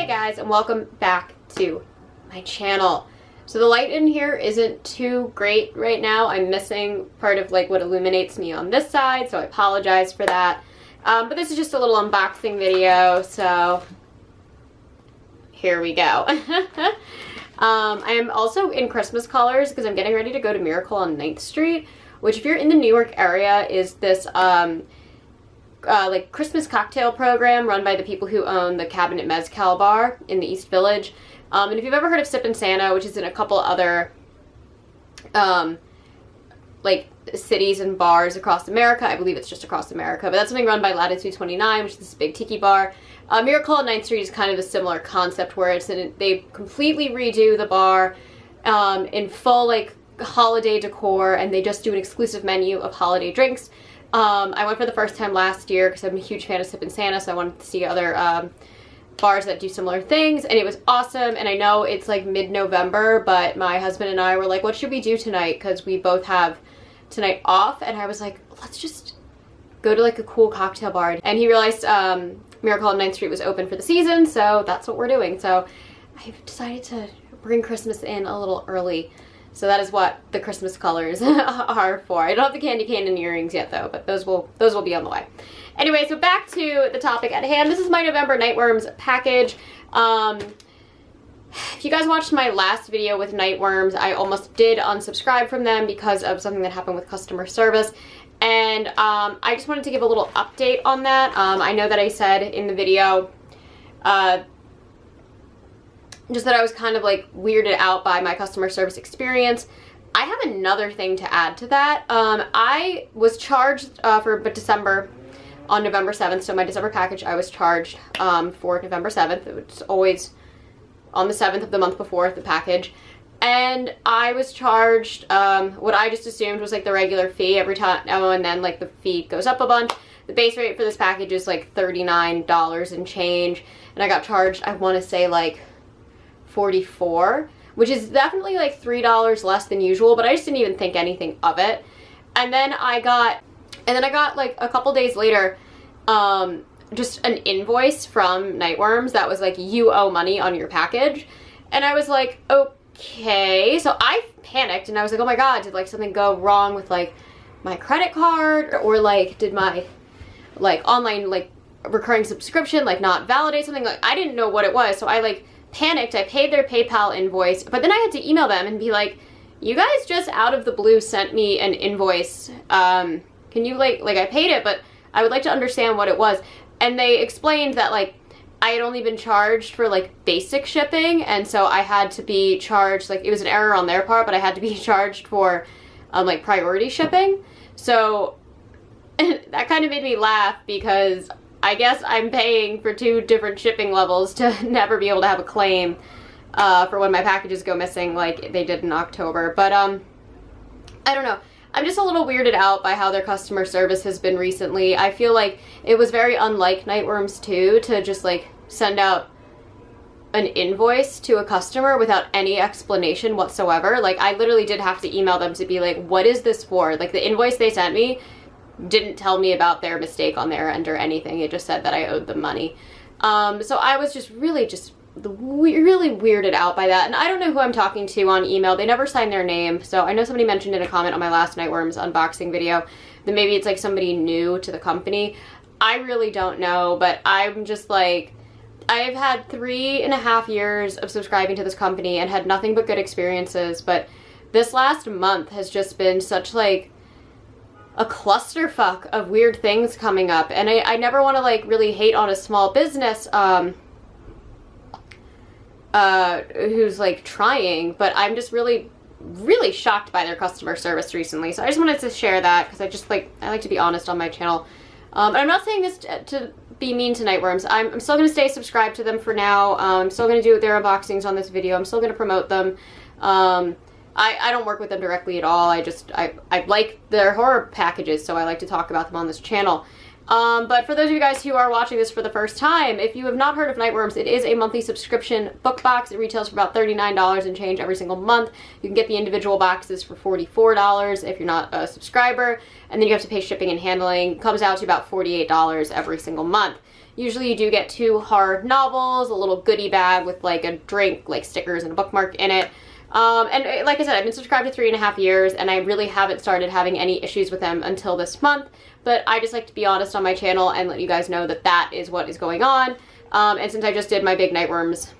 Hey guys, and welcome back to my channel. So the light in here isn't too great right now. I'm missing part of like what illuminates me on this side, so I apologize for that. But this is just a little unboxing video, so here we go. I am also in Christmas colors because I'm getting ready to go to Miracle on 9th Street, which if you're in the New York area is this like Christmas cocktail program run by the people who own the Cabinet Mezcal bar in the East Village. And if you've ever heard of Sippin' Santa, which is in a couple other like cities and bars across America, I believe it's just across America, but that's something run by Latitude 29, which is this big tiki bar. Miracle on 9th Street is kind of a similar concept where they completely redo the bar in full like holiday decor, and they just do an exclusive menu of holiday drinks. I went for the first time last year because I'm a huge fan of Sippin' Santa, so I wanted to see other bars that do similar things, and it was awesome. And I know it's like mid-November, but my husband and I were like, what should we do tonight? Because we both have tonight off, and I was like, let's just go to like a cool cocktail bar. And he realized Miracle on 9th Street was open for the season, so that's what we're doing. So I've decided to bring Christmas in a little early. So that is what the Christmas colors are for. I don't have the candy cane and earrings yet though, but those will be on the way. Anyway, so back to the topic at hand. This is my November Nightworms package. If you guys watched my last video with Nightworms, I almost did unsubscribe from them because of something that happened with customer service. And I just wanted to give a little update on that. I know that I said in the video, just that I was kind of like weirded out by my customer service experience. I have another thing to add to that. I was charged for December on November 7th, so my December package I was charged for November 7th. It's always on the 7th of the month before the package. And I was charged what I just assumed was like the regular fee every time, and then like the fee goes up a bunch. The base rate for this package is like $39 and change, and I got charged, I want to say like $44, which is definitely like $3 less than usual, but I just didn't even think anything of it. And then I got like a couple days later just an invoice from Nightworms that was like, you owe money on your package. And I was like, okay. So I panicked and I was like, oh my god, did like something go wrong with like my credit card, or like did my like online like recurring subscription like not validate something? Like I didn't know what it was, so I like panicked. I paid their PayPal invoice, but then I had to email them and be like, you guys just out of the blue sent me an invoice. Can you like I paid it, but I would like to understand what it was. And they explained that like I had only been charged for like basic shipping, and so I had to be charged, like it was an error on their part, but I had to be charged for like priority shipping. So that kind of made me laugh because I guess I'm paying for 2 different shipping levels to never be able to have a claim for when my packages go missing like they did in October. But I don't know. I'm just a little weirded out by how their customer service has been recently. I feel like it was very unlike Nightworms 2 to just like send out an invoice to a customer without any explanation whatsoever. Like I literally did have to email them to be like, what is this for? Like the invoice they sent me didn't tell me about their mistake on their end or anything. It just said that I owed them money. So I was just really weirded out by that. And I don't know who I'm talking to on email. They never signed their name. So I know somebody mentioned in a comment on my last Nightworms unboxing video that maybe it's like somebody new to the company. I really don't know, but I'm just like, I've had 3.5 years of subscribing to this company and had nothing but good experiences. But this last month has just been such like a clusterfuck of weird things coming up, and I never want to like really hate on a small business who's like trying, but I'm just really shocked by their customer service recently. So I just wanted to share that because I like to be honest on my channel. And I'm not saying this to be mean to Nightworms. I'm still going to stay subscribed to them for now. I'm still going to do their unboxings on this video. I'm still going to promote them. I don't work with them directly at all. I like their horror packages, so I like to talk about them on this channel. But for those of you guys who are watching this for the first time, if you have not heard of Nightworms, it is a monthly subscription book box. It retails for about $39 and change every single month. You can get the individual boxes for $44 if you're not a subscriber, and then you have to pay shipping and handling. It comes out to about $48 every single month. Usually you do get 2 hard novels, a little goodie bag with like a drink, like stickers and a bookmark in it. And like I said, I've been subscribed to 3.5 years, and I really haven't started having any issues with them until this month. But I just like to be honest on my channel and let you guys know that that is what is going on. And since I just did my big Nightworms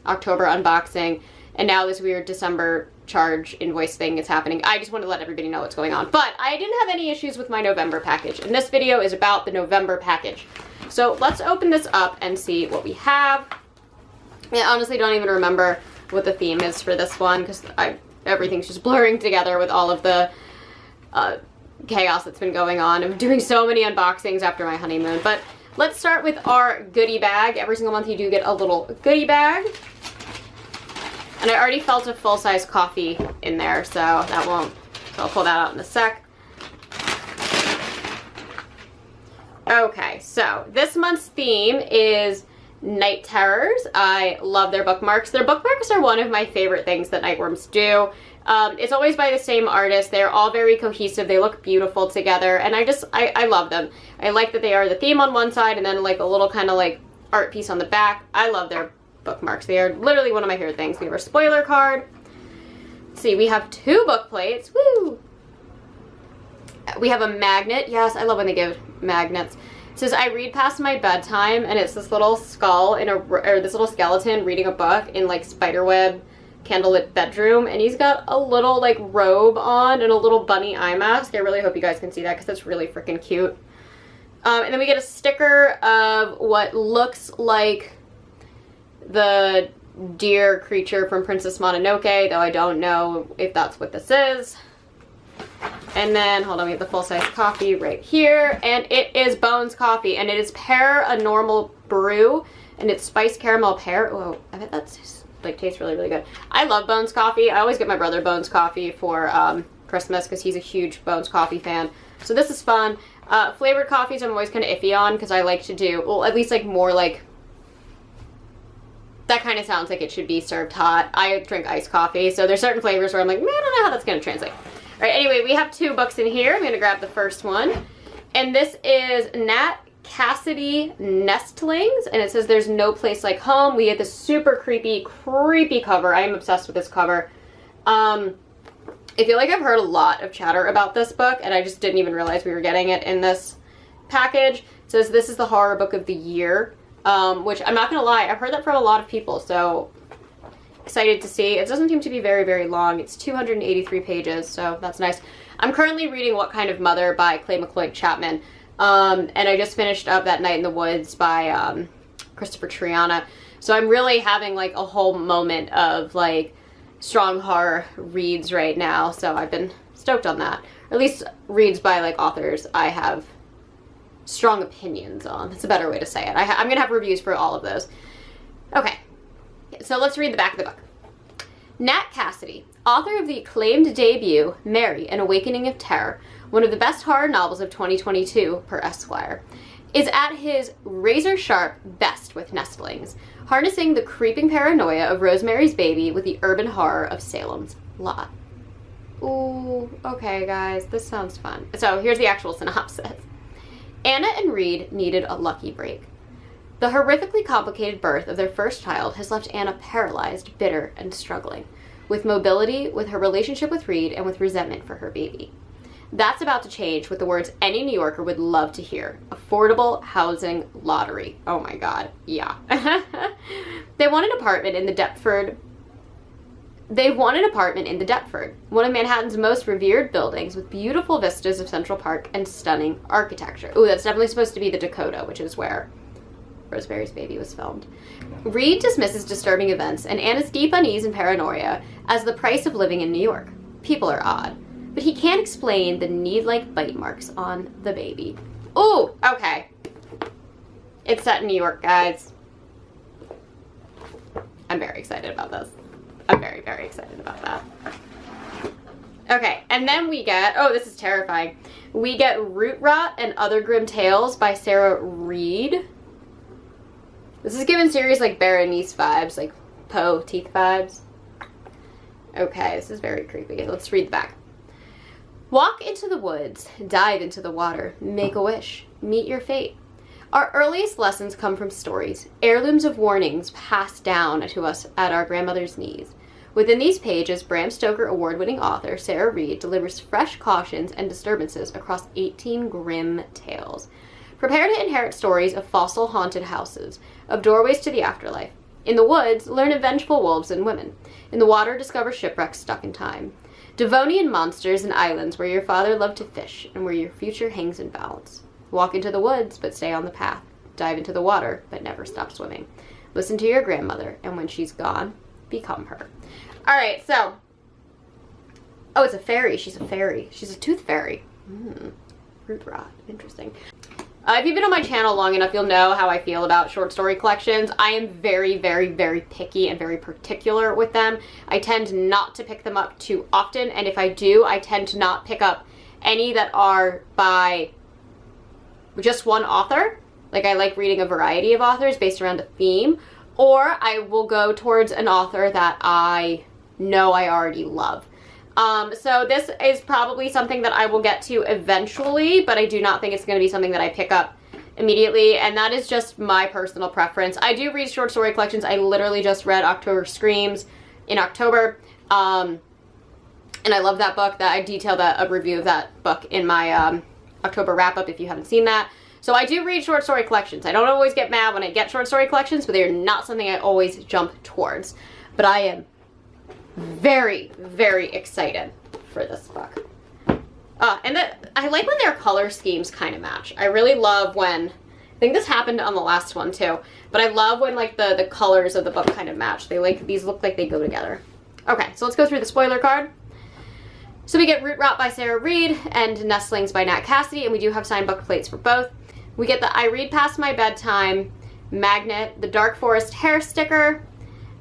October unboxing, and now this weird December charge invoice thing is happening, I just want to let everybody know what's going on. But I didn't have any issues with my November package, and this video is about the November package. So let's open this up and see what we have. I honestly don't even remember what the theme is for this one, because everything's just blurring together with all of the chaos that's been going on. I'm doing so many unboxings after my honeymoon. But let's start with our goodie bag. Every single month you do get a little goodie bag. And I already felt a full-size coffee in there, so that won't, so I'll pull that out in a sec. Okay, so this month's theme is Night Terrors. I love their bookmarks. Their bookmarks are one of my favorite things that Nightworms do. It's always by the same artist. They're all very cohesive. They look beautiful together, and I love them. I like that they are the theme on one side and then like a little kind of like art piece on the back. I love their bookmarks. They are literally one of my favorite things. We have our spoiler card. Let's see, we have 2 book plates. Woo! We have a magnet. Yes, I love when they give magnets. It says, I read past my bedtime, and it's this little skull or this little skeleton reading a book in like spiderweb candlelit bedroom, and he's got a little like robe on and a little bunny eye mask. I really hope you guys can see that because that's really freaking cute. And then we get a sticker of what looks like the deer creature from Princess Mononoke, though I don't know if that's what this is. And then, hold on, we have the full-size coffee right here, and it is Bones coffee, and it is pear a normal brew, and it's spiced caramel pear. Oh, I bet that's like tastes really, really good. I love Bones coffee. I always get my brother Bones coffee for Christmas because he's a huge Bones coffee fan. So this is fun. Flavored coffees I'm always kind of iffy on because I like to do, well, at least like more like, that kind of sounds like it should be served hot. I drink iced coffee, so there's certain flavors where I'm like, man, I don't know how that's going to translate. All right, anyway, we have 2 books in here. I'm going to grab the first one. And this is Nat Cassidy Nestlings, and it says there's no place like home. We get this super creepy cover. I am obsessed with this cover. I feel like I've heard a lot of chatter about this book, and I just didn't even realize we were getting it in this package. It says this is the horror book of the year, which I'm not going to lie, I've heard that from a lot of people, so excited to see. It doesn't seem to be very, very long. It's 283 pages, so that's nice. I'm currently reading What Kind of Mother by Clay McCloy Chapman. And I just finished up That Night in the Woods by Christopher Triana. So I'm really having like a whole moment of like strong horror reads right now. So I've been stoked on that. Or at least reads by like authors I have strong opinions on. That's a better way to say it. I'm going to have reviews for all of those. Okay, so let's read the back of the book. Nat Cassidy, author of the acclaimed debut, Mary, An Awakening of Terror, one of the best horror novels of 2022 per Esquire, is at his razor-sharp best with Nestlings, harnessing the creeping paranoia of Rosemary's Baby with the urban horror of Salem's Lot. Ooh, okay guys, this sounds fun. So here's the actual synopsis. Anna and Reed needed a lucky break. The horrifically complicated birth of their first child has left Anna paralyzed, bitter, and struggling, with mobility, with her relationship with Reed, and with resentment for her baby. That's about to change with the words any New Yorker would love to hear. Affordable housing lottery. Oh my god, yeah. They want an apartment in the Deptford, one of Manhattan's most revered buildings with beautiful vistas of Central Park and stunning architecture. Ooh, that's definitely supposed to be the Dakota, which is where Rosemary's Baby was filmed. Reed dismisses disturbing events and Anna's deep unease and paranoia as the price of living in New York. People are odd, but he can't explain the need-like bite marks on the baby. Ooh, okay. It's set in New York, guys. I'm very excited about this. I'm very, very excited about that. Okay, and then we get, oh, this is terrifying. We get Root Rot and Other Grim Tales by Sarah Reed. This is giving serious, like, Berenice vibes, like Poe teeth vibes. Okay, this is very creepy. Let's read the back. Walk into the woods, dive into the water, make a wish, meet your fate. Our earliest lessons come from stories, heirlooms of warnings passed down to us at our grandmother's knees. Within these pages, Bram Stoker award-winning author Sarah Reed delivers fresh cautions and disturbances across 18 grim tales. Prepare to inherit stories of fossil haunted houses, of doorways to the afterlife. In the woods, learn of vengeful wolves and women. In the water, discover shipwrecks stuck in time. Devonian monsters and islands where your father loved to fish and where your future hangs in balance. Walk into the woods, but stay on the path. Dive into the water, but never stop swimming. Listen to your grandmother, and when she's gone, become her. All right, so. Oh, it's a fairy. She's a fairy. She's a tooth fairy. Root Rot. Interesting. If you've been on my channel long enough, you'll know how I feel about short story collections. I am very, very, very picky and very particular with them. I tend not to pick them up too often, and if I do, I tend to not pick up any that are by just one author. Like, I like reading a variety of authors based around a theme, or I will go towards an author that I know I already love. So this is probably something that I will get to eventually, but I do not think it's going to be something that I pick up immediately, and that is just my personal preference. I do read short story collections. I literally just read October Screams in October, and I love that book. That I detailed a review of that book in my October wrap-up if you haven't seen that. So I do read short story collections. I don't always get mad when I get short story collections, but they're not something I always jump towards. But I am very, very excited for this book. And I like when their color schemes kind of match. I really love when, I think this happened on the last one too, but I love when like the colors of the book kind of match. These look like they go together. Okay, so let's go through the spoiler card. So we get Root Rot by Sarah Reed and Nestlings by Nat Cassidy, and we do have signed book plates for both. We get the I Read Past My Bedtime magnet, the Dark Forest hair sticker,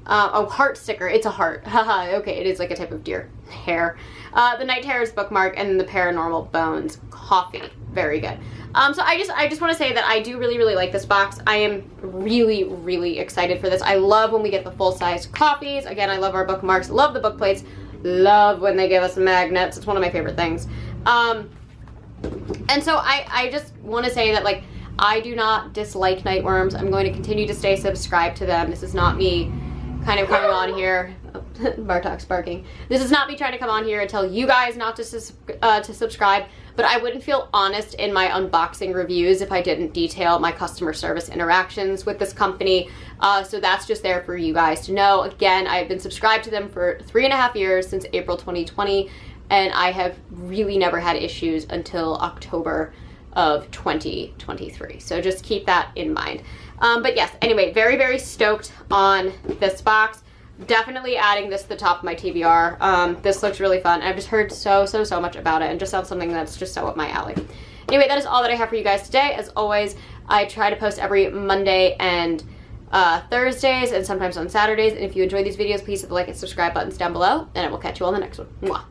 heart sticker. It's a heart. Haha, okay, it is like a type of deer hair. The Night Terrors bookmark, and the Paranormal Bones coffee. Very good. So I just want to say that I do really, really like this box. I am really, really excited for this. I love when we get the full-size copies. Again, I love our bookmarks. Love the book plates. Love when they give us magnets. It's one of my favorite things. And so I just want to say that, like, I do not dislike Nightworms. I'm going to continue to stay subscribed to them. This is not me kind of coming on here. Bartok's barking. This is not me trying to come on here and tell you guys not to subscribe, but I wouldn't feel honest in my unboxing reviews if I didn't detail my customer service interactions with this company. So that's just there for you guys to know. Again, I've been subscribed to them for 3.5 years, since April 2020, and I have really never had issues until October of 2023. So just keep that in mind. But yes, anyway, very, very stoked on this box. Definitely adding this to the top of my TBR. This looks really fun. I've just heard so much about it, and just sounds something that's just so up my alley. Anyway, that is all that I have for you guys today. As always, I try to post every Monday and Thursdays, and sometimes on Saturdays. And if you enjoy these videos, please hit the like and subscribe buttons down below, and I will catch you on the next one. Mwah.